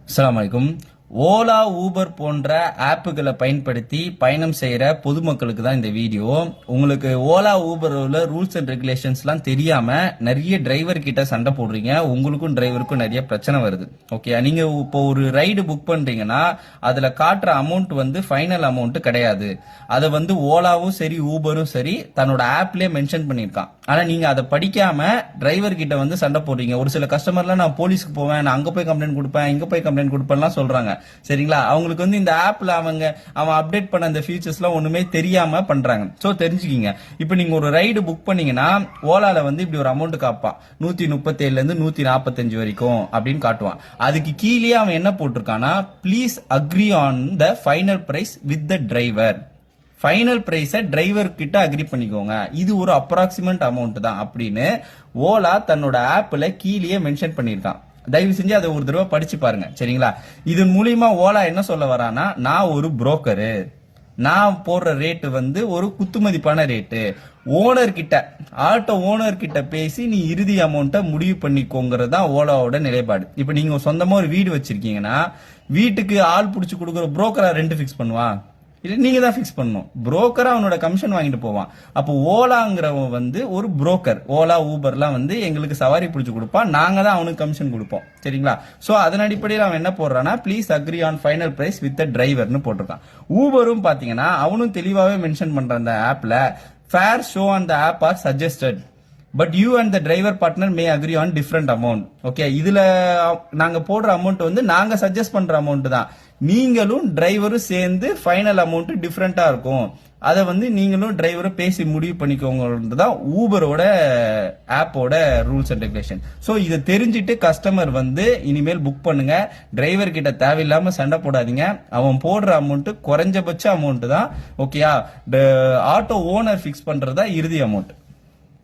அஸ்ஸலாமு அலைக்கும். ஓலா ஊபர் போன்ற ஆப்புகளை பயன்படுத்தி பயணம் செய்யற பொதுமக்களுக்கு தான் இந்த வீடியோ. உங்களுக்கு ஓலா ஊபர்ல ரூல்ஸ் அண்ட் ரெகுலேஷன்ஸ்லாம் தெரியாம நிறைய டிரைவர் கிட்ட சண்டை போடுறீங்க. உங்களுக்கும் டிரைவருக்கும் நிறைய பிரச்சனை வருது. ஓகே, நீங்க இப்போ ஒரு ரைடு புக் பண்றீங்கன்னா அதுல காட்டுற அமௌண்ட் ஃபைனல் அமௌண்ட் கிடையாது. அதை ஓலாவும் சரி ஊபரும் சரி தன்னோட ஆப்லயே மென்ஷன் பண்ணிருக்கான். ஆனா நீங்க அதை படிக்காம டிரைவர் கிட்ட சண்டை போடுறீங்க. ஒரு சில கஸ்டமர்லாம் நான் போலீஸ்க்கு போவேன், நான் அங்க போய் கம்ப்ளைண்ட் கொடுப்பேன், இங்க போய் கம்ப்ளைண்ட் கொடுப்பேன்லாம் சொல்றாங்க. சரிங்களா? அவங்களுக்கு இந்த ஆப்ல அவன் அப்டேட் பண்ண அந்த ஃபீச்சர்ஸ்லாம் ஒண்ணுமே தெரியாம பண்றாங்க. சோ தெரிஞ்சுக்கிங்க. இப்போ நீங்க ஒரு ரைடு புக் பண்ணீங்கன்னா ஓலால இப்படி ஒரு அமௌண்ட் காப்பான், 137ல இருந்து 145 வரைக்கும் அப்படின்னு காட்டுவான். அதுக்கு கீழே அவன் என்ன போட்டிருக்கானா, please agree on the final price with the driver. Final பிரைஸை டிரைவர் கிட்ட அக்ரி பண்ணிக்கோங்க, இது ஒரு அப்ராக்சிமேட் அமௌண்ட் தான் அப்படின்னு ஓலா தன்னோட ஆப்ல கீழே மென்ஷன் பண்ணிருக்கான். தயவு செஞ்சு அதை ஒரு தடவை படிச்சு பாருங்க. சரிங்களா? இதன் மூலியமா ஓலா என்ன சொல்ல வரானா, நான் ஒரு புரோக்கரு, நான் போடுற ரேட்டு ஒரு குத்துமதிப்பான ரேட்டு, ஓனர் கிட்ட ஆட்டோ ஓனர் கிட்ட பேசி நீ இறுதி அமௌண்ட்டை முடிவு பண்ணிக்கோங்கிறது தான் ஓலாவோட நிலைப்பாடு. இப்ப நீங்க சொந்தமா ஒரு வீடு வச்சிருக்கீங்கன்னா வீட்டுக்கு ஆள் புடிச்சு கொடுக்குற புரோக்கரா ரெண்ட் ஃபிக்ஸ் பண்ணுவான்? இல்ல, நீங்க தான் ஃபிக்ஸ் பண்ணணும். புரோக்கரா அவனோட கமிஷன் வாங்கிட்டு போவான். அப்போ ஓலாங்கிறவன் ஒரு புரோக்கர். ஓலா ஊபர்லாம் எங்களுக்கு சவாரி பிடிச்சு கொடுப்பான், நாங்க தான் அவனுக்கு கமிஷன் கொடுப்போம். சரிங்களா? சோ அதன் அடிப்படையில் அவன் என்ன போடுறான்னா, please agree on final price with the டிரைவர்னு போட்டிருக்கான். ஊபரும் பாத்தீங்கன்னா அவனும் தெளிவாவே மென்ஷன் பண்ற அந்த ஆப்ல, fare show on the app or suggested but you and the driver partner may agree on different amount. Okay, இதுல நாங்க போடுற அமௌண்ட் நாங்க சஜஸ்ட் பண்ற அமௌண்ட் தான், நீங்களும் டிரைவரும் சேர்ந்து ஃபைனல் அமௌண்ட் டிஃபரெண்டா இருக்கும், அதை நீங்களும் டிரைவரும் பேசி முடிவு பண்ணிக்கோங்க தான் ஊபரோட ஆப்போட ரூல்ஸ் அண்ட் ரெகுலேஷன். ஸோ இதை தெரிஞ்சுட்டு கஸ்டமர் இனிமேல் புக் பண்ணுங்க. டிரைவர் கிட்ட தேவையில்லாம சண்டை போடாதீங்க. அவன் போடுற அமௌண்ட் குறைஞ்சபட்ச அமௌண்ட் தான். ஓகேயா? ஆட்டோ ஓனர் ஃபிக்ஸ் பண்றதா இறுதி அமௌண்ட்.